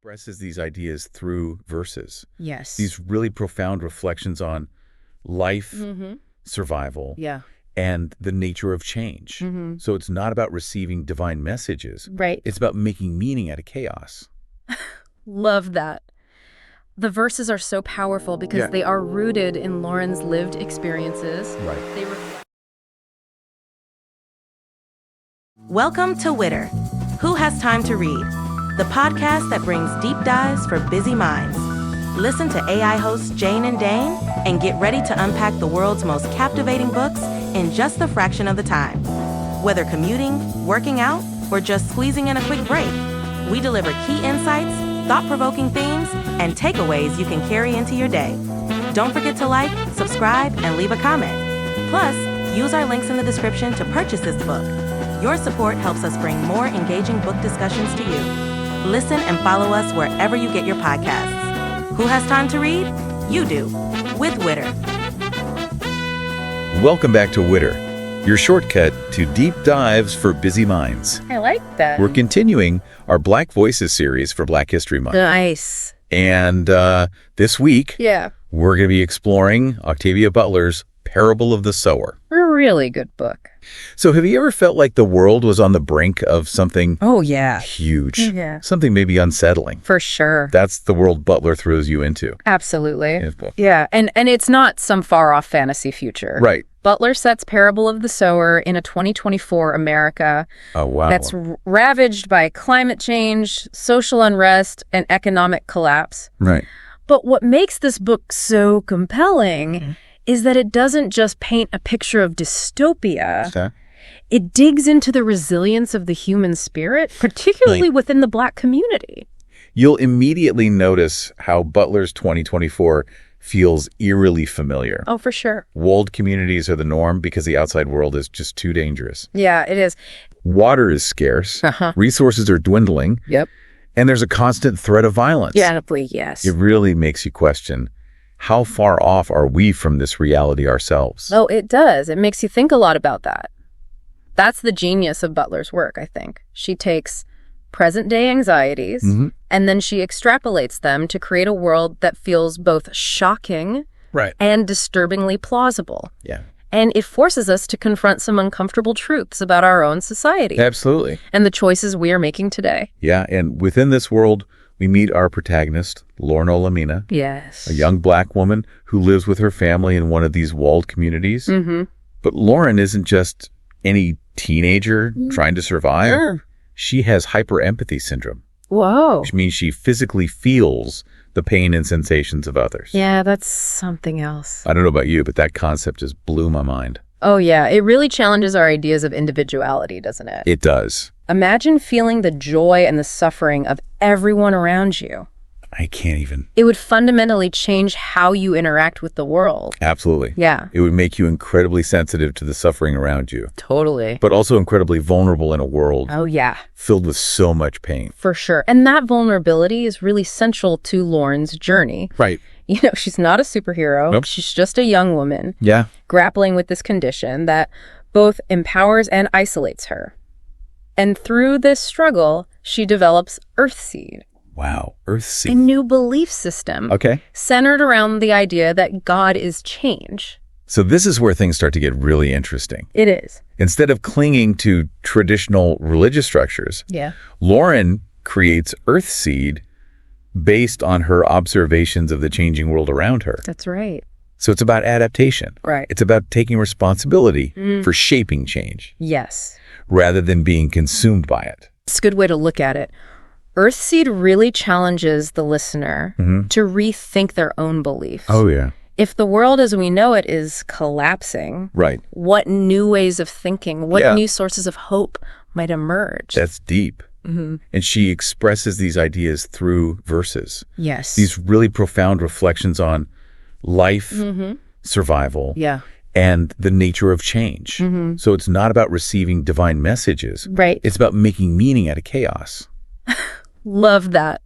expresses these ideas through verses. Yes. These really profound reflections on life, survival, and the nature of change. So it's not about receiving divine messages. Right. It's about making meaning out of chaos. Love that. The verses are so powerful because they are rooted in Lauren's lived experiences. Right. They reflect. Welcome to Witter. Who Has Time to Read? The podcast that brings deep dives for busy minds. Listen to AI hosts Jane and Dane and get ready to unpack the world's most captivating books in just a fraction of the time. Whether commuting, working out, or just squeezing in a quick break, we deliver key insights, thought-provoking themes, and takeaways you can carry into your day. Don't forget to like, subscribe, and leave a comment. Plus, use our links in the description to purchase this book. Your support helps us bring more engaging book discussions to you. Listen and follow us wherever you get your podcasts. Who has time to read? You do, with Witter. Welcome back to Witter, your shortcut to deep dives for busy minds. I like that. We're continuing our Black Voices series for Black History Month. Nice. And this week, we're going to be exploring Octavia Butler's Parable of the Sower. A really good book. So have you ever felt like the world was on the brink of something huge? Yeah. Something maybe unsettling? For sure. That's the world Butler throws you into. Absolutely. In his book. Yeah, and it's not some far-off fantasy future. Right. Butler sets Parable of the Sower in a 2024 America that's ravaged by climate change, social unrest, and economic collapse. Right. But what makes this book so compelling is that it doesn't just paint a picture of dystopia. Okay. It digs into the resilience of the human spirit, particularly within the Black community. You'll immediately notice how Butler's 2024 feels eerily familiar. Oh, for sure. Walled communities are the norm because the outside world is just too dangerous. Yeah, it is. Water is scarce. Resources are dwindling. Yep. And there's a constant threat of violence. Yeah, yes. It really makes you question, how far off are we from this reality ourselves? Oh, it does. It makes you think a lot about that. That's the genius of Butler's work, I think. She takes present-day anxieties, and then she extrapolates them to create a world that feels both shocking and disturbingly plausible. Yeah. And it forces us to confront some uncomfortable truths about our own society. Absolutely. And the choices we are making today. Yeah, and within this world, we meet our protagonist, Lauren Olamina. Yes. A young Black woman who lives with her family in one of these walled communities. But Lauren isn't just any teenager trying to survive. She has hyperempathy syndrome. Whoa. Which means she physically feels the pain and sensations of others. Yeah, that's something else. I don't know about you, but that concept just blew my mind. Oh, yeah. It really challenges our ideas of individuality, doesn't it? It does. Imagine feeling the joy and the suffering of everyone around you. I can't even. It would fundamentally change how you interact with the world. Absolutely. Yeah. It would make you incredibly sensitive to the suffering around you. Totally. But also incredibly vulnerable in a world filled with so much pain. For sure. And that vulnerability is really central to Lauren's journey. Right. You know, she's not a superhero. Nope. She's just a young woman. Yeah. Grappling with this condition that both empowers and isolates her. And through this struggle, she develops Earthseed. Wow. Earthseed. A new belief system. Okay. Centered around the idea that God is change. So this is where things start to get really interesting. It is. Instead of clinging to traditional religious structures, Lauren creates Earthseed based on her observations of the changing world around her. That's right. So it's about adaptation. Right. It's about taking responsibility for shaping change. Yes. Rather than being consumed by it. It's a good way to look at it. Earthseed really challenges the listener to rethink their own beliefs. Oh, yeah. If the world as we know it is collapsing, what new ways of thinking, what new sources of hope might emerge? That's deep. And she expresses these ideas through verses. Yes. These really profound reflections on life, survival, and the nature of change. So it's not about receiving divine messages. Right. It's about making meaning out of chaos. Love that.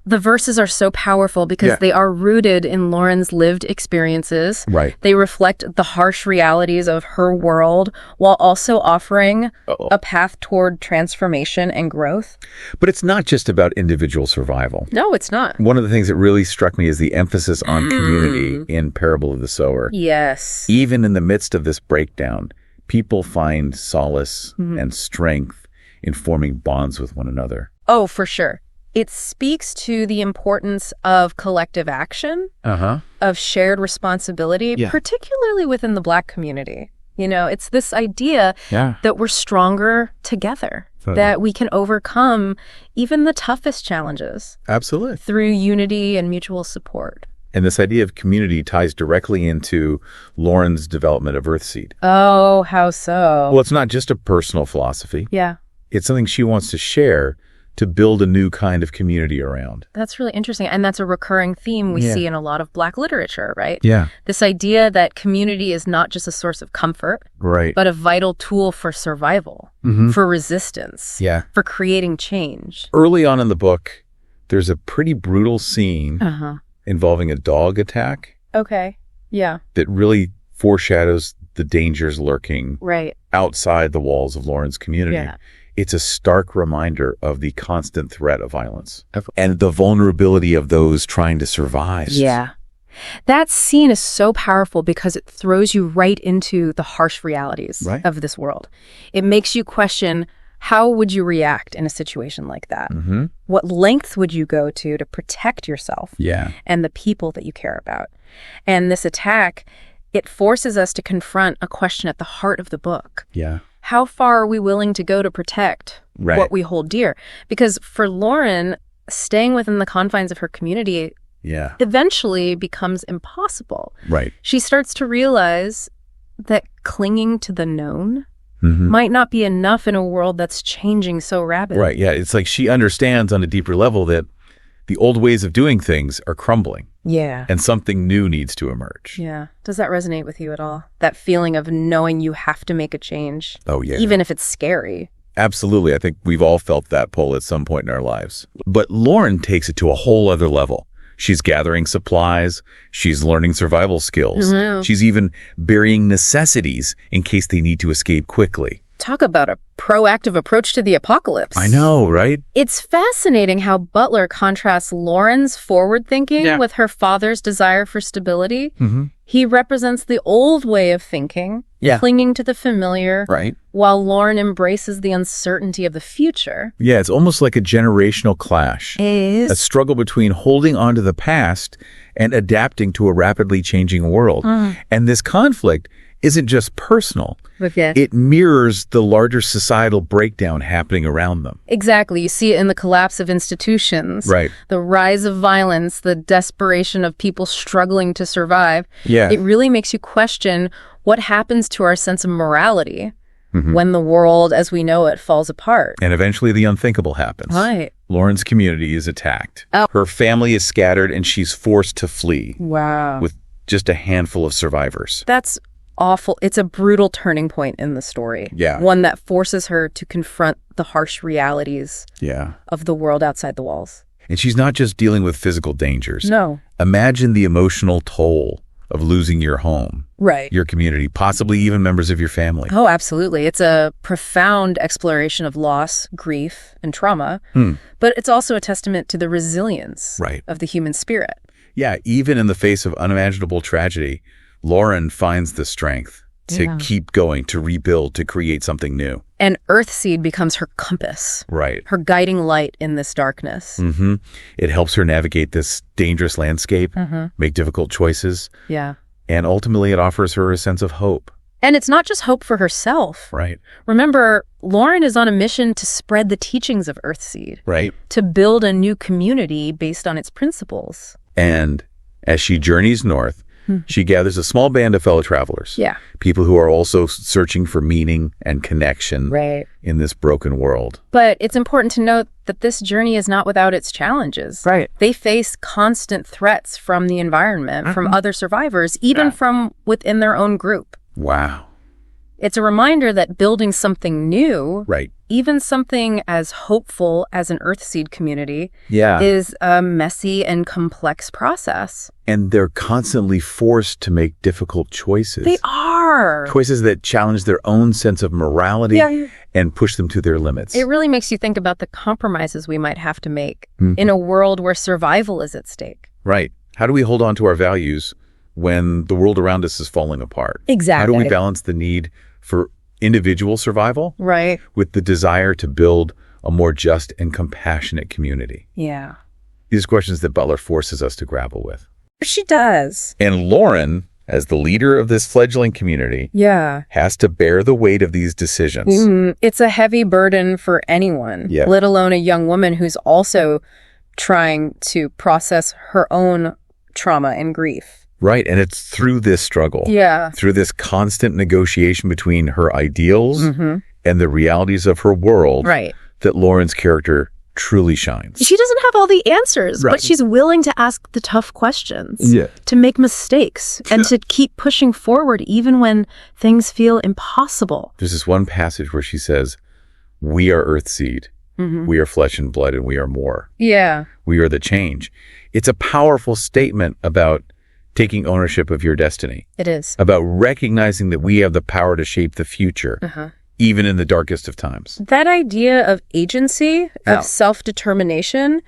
The verses are so powerful because they are rooted in Lauren's lived experiences. Right. They reflect the harsh realities of her world while also offering a path toward transformation and growth. But it's not just about individual survival. No, it's not. One of the things that really struck me is the emphasis on community in Parable of the Sower. Yes. Even in the midst of this breakdown, people find solace and strength in forming bonds with one another. Oh, for sure. It speaks to the importance of collective action, of shared responsibility, particularly within the Black community. You know, it's this idea that we're stronger together, that we can overcome even the toughest challenges. Absolutely. Through unity and mutual support. And this idea of community ties directly into Lauren's development of Earthseed. Oh, how so? Well, it's not just a personal philosophy. Yeah. It's something she wants to share to build a new kind of community around. That's really interesting. And that's a recurring theme we see in a lot of Black literature, right? Yeah. This idea that community is not just a source of comfort, right, but a vital tool for survival, for resistance, for creating change. Early on in the book, there's a pretty brutal scene involving a dog attack. Okay. Yeah. That really foreshadows the dangers lurking outside the walls of Lauren's community. Yeah. It's a stark reminder of the constant threat of violence and the vulnerability of those trying to survive. Yeah. That scene is so powerful because it throws you right into the harsh realities of this world. It makes you question, how would you react in a situation like that? What lengths would you go to protect yourself and the people that you care about? And this attack, it forces us to confront a question at the heart of the book. Yeah. How far are we willing to go to protect what we hold dear? Because for Lauren, staying within the confines of her community eventually becomes impossible. Right. She starts to realize that clinging to the known might not be enough in a world that's changing so rapidly. Right, yeah. It's like she understands on a deeper level that the old ways of doing things are crumbling. Yeah. And something new needs to emerge. Yeah. Does that resonate with you at all? That feeling of knowing you have to make a change? Oh, yeah. Even if it's scary. Absolutely. I think we've all felt that pull at some point in our lives. But Lauren takes it to a whole other level. She's gathering supplies. She's learning survival skills. She's even burying necessities in case they need to escape quickly. Talk about a proactive approach to the apocalypse. I know, right? It's fascinating how Butler contrasts Lauren's forward thinking with her father's desire for stability. He represents the old way of thinking, clinging to the familiar, while Lauren embraces the uncertainty of the future. Yeah, it's almost like a generational clash. It is. A struggle between holding on to the past and adapting to a rapidly changing world. And this conflict isn't just personal. It mirrors the larger societal breakdown happening around them. Exactly. You see it in the collapse of institutions. Right. The rise of violence, the desperation of people struggling to survive. Yeah. It really makes you question what happens to our sense of morality when the world as we know it falls apart. And eventually the unthinkable happens. Right. Lauren's community is attacked. Her family is scattered and she's forced to flee. Wow. With just a handful of survivors. That's awful. It's a brutal turning point in the story. Yeah. One that forces her to confront the harsh realities of the world outside the walls. And she's not just dealing with physical dangers. No. Imagine the emotional toll of losing your home, your community, possibly even members of your family. Oh, absolutely. It's a profound exploration of loss, grief, and trauma, but it's also a testament to the resilience of the human spirit. Yeah, even in the face of unimaginable tragedy, Lauren finds the strength to keep going, to rebuild, to create something new. And Earthseed becomes her compass. Right. Her guiding light in this darkness. It helps her navigate this dangerous landscape, make difficult choices. Yeah. And ultimately, it offers her a sense of hope. And it's not just hope for herself. Right. Remember, Lauren is on a mission to spread the teachings of Earthseed. Right. To build a new community based on its principles. And as she journeys north, she gathers a small band of fellow travelers. Yeah. People who are also searching for meaning and connection in this broken world. But it's important to note that this journey is not without its challenges. Right. They face constant threats from the environment, from other survivors, even from within their own group. Wow. It's a reminder that building something new, Right. even something as hopeful as an Earthseed community, Yeah. is a messy and complex process. And they're constantly forced to make difficult choices. They are. Choices that challenge their own sense of morality and push them to their limits. It really makes you think about the compromises we might have to make in a world where survival is at stake. Right. How do we hold on to our values when the world around us is falling apart? Exactly. How do we balance the need for individual survival Right. with the desire to build a more just and compassionate community? Yeah. These are questions that Butler forces us to grapple with. She does. And Lauren, as the leader of this fledgling community, Yeah. has to bear the weight of these decisions. It's a heavy burden for anyone, Yeah. let alone a young woman who's also trying to process her own trauma and grief. Right. And it's through this struggle, Yeah. through this constant negotiation between her ideals and the realities of her world, Right. that Lauren's character truly shines. She doesn't have all the answers, Right. but she's willing to ask the tough questions, Yeah. to make mistakes, and to keep pushing forward even when things feel impossible. There's this one passage where she says, "We are Earthseed. We are flesh and blood, and we are more. Yeah. We are the change." It's a powerful statement about taking ownership of your destiny, It is. about recognizing that we have the power to shape the future, even in the darkest of times. That idea of agency, Yeah. of self-determination,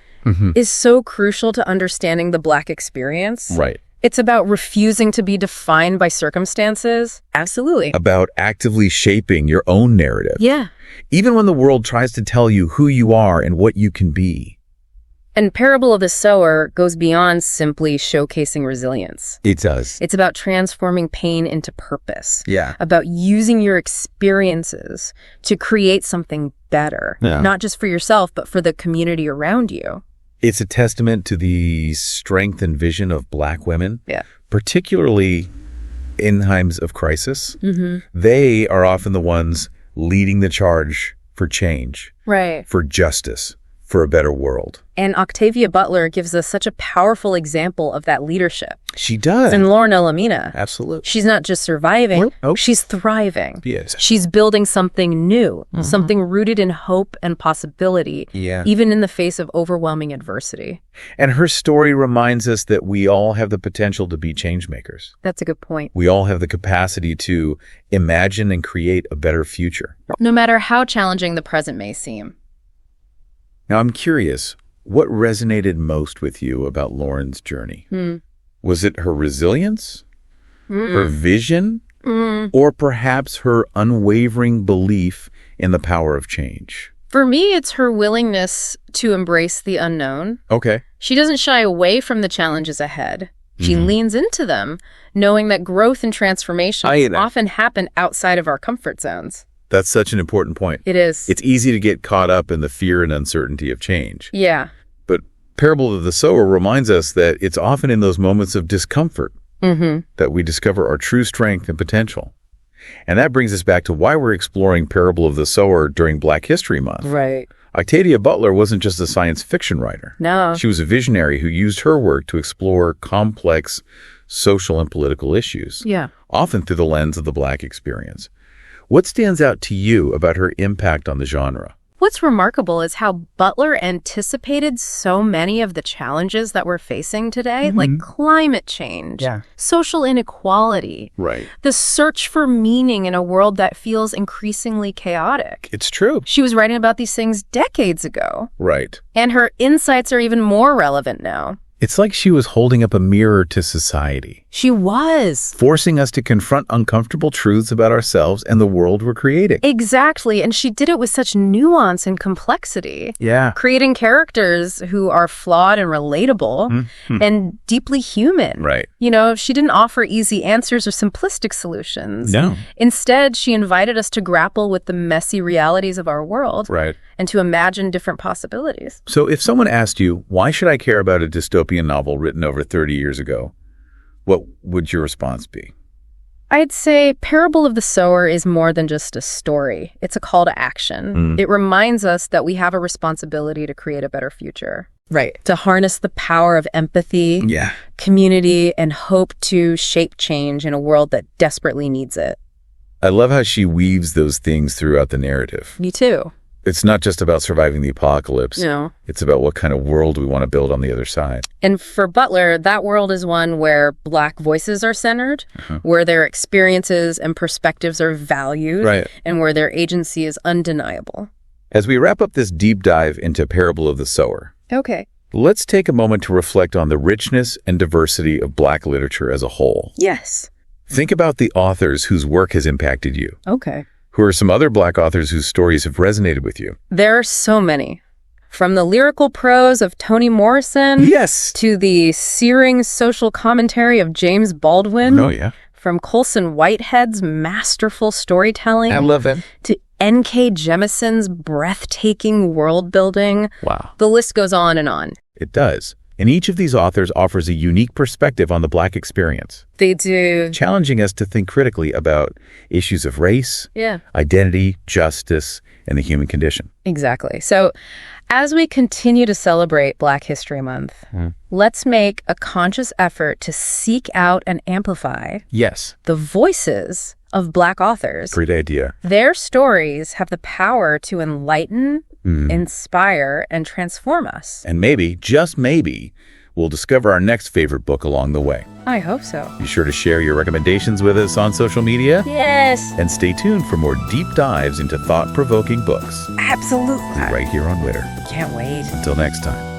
is so crucial to understanding the Black experience. Right. It's about refusing to be defined by circumstances. Absolutely. About actively shaping your own narrative, Yeah. even when the world tries to tell you who you are and what you can be. And Parable of the Sower goes beyond simply showcasing resilience. It does. It's about transforming pain into purpose. Yeah. About using your experiences to create something better, Yeah. not just for yourself, but for the community around you. It's a testament to the strength and vision of Black women, Yeah. particularly in times of crisis. They are often the ones leading the charge for change, Right. for justice, for a better world. And Octavia Butler gives us such a powerful example of that leadership. She does. And Lauren Olamina, Absolutely. she's not just surviving, Oh. she's thriving. Yes. She's building something new, something rooted in hope and possibility, Yeah. even in the face of overwhelming adversity. And her story reminds us that we all have the potential to be change makers. That's a good point. We all have the capacity to imagine and create a better future. No matter how challenging the present may seem. Now, I'm curious, what resonated most with you about Lauren's journey? Was it her resilience, her vision, or perhaps her unwavering belief in the power of change? For me, it's her willingness to embrace the unknown. Okay. She doesn't shy away from the challenges ahead. She leans into them, knowing that growth and transformation often happen outside of our comfort zones. That's such an important point. It is. It's easy to get caught up in the fear and uncertainty of change. Yeah. But Parable of the Sower reminds us that it's often in those moments of discomfort that we discover our true strength and potential. And that brings us back to why we're exploring Parable of the Sower during Black History Month. Right. Octavia Butler wasn't just a science fiction writer. No. She was a visionary who used her work to explore complex social and political issues, Yeah. often through the lens of the Black experience. What stands out to you about her impact on the genre? What's remarkable is how Butler anticipated so many of the challenges that we're facing today, like climate change, social inequality, Right. the search for meaning in a world that feels increasingly chaotic. It's true. She was writing about these things decades ago, Right. and her insights are even more relevant now. It's like she was holding up a mirror to society, She was. forcing us to confront uncomfortable truths about ourselves and the world we're creating. Exactly, and she did it with such nuance and complexity. Yeah. Creating characters who are flawed and relatable and deeply human. Right. You know, she didn't offer easy answers or simplistic solutions. No. Instead, she invited us to grapple with the messy realities of our world Right. and to imagine different possibilities. So if someone asked you, why should I care about a dystopian novel written over 30 years ago, what would your response be? I'd say Parable of the Sower is more than just a story. It's a call to action. It reminds us that we have a responsibility to create a better future. Right. To harness the power of empathy, community, and hope to shape change in a world that desperately needs it. I love how she weaves those things throughout the narrative. Me too. It's not just about surviving the apocalypse. No. It's about what kind of world we want to build on the other side. And for Butler, that world is one where Black voices are centered, where their experiences and perspectives are valued, Right. and where their agency is undeniable. As we wrap up this deep dive into Parable of the Sower, Okay. let's take a moment to reflect on the richness and diversity of Black literature as a whole. Yes. Think about the authors whose work has impacted you. Okay. Who are some other Black authors whose stories have resonated with you? There are so many. From the lyrical prose of Toni Morrison Yes! to the searing social commentary of James Baldwin. Oh, yeah. From Colson Whitehead's masterful storytelling. I love it. To N.K. Jemison's breathtaking world building. Wow. The list goes on and on. It does. And each of these authors offers a unique perspective on the Black experience, They do. challenging us to think critically about issues of race, Yeah. identity, justice, and the human condition. Exactly. So as we continue to celebrate Black History Month, let's make a conscious effort to seek out and amplify Yes. the voices of Black authors. Great idea. Their stories have the power to enlighten, inspire, and transform us. And maybe, just maybe, we'll discover our next favorite book along the way. I hope so. Be sure to share your recommendations with us on social media. Yes, And stay tuned for more deep dives into thought-provoking books absolutely. right here on Witter. Can't wait. Until next time.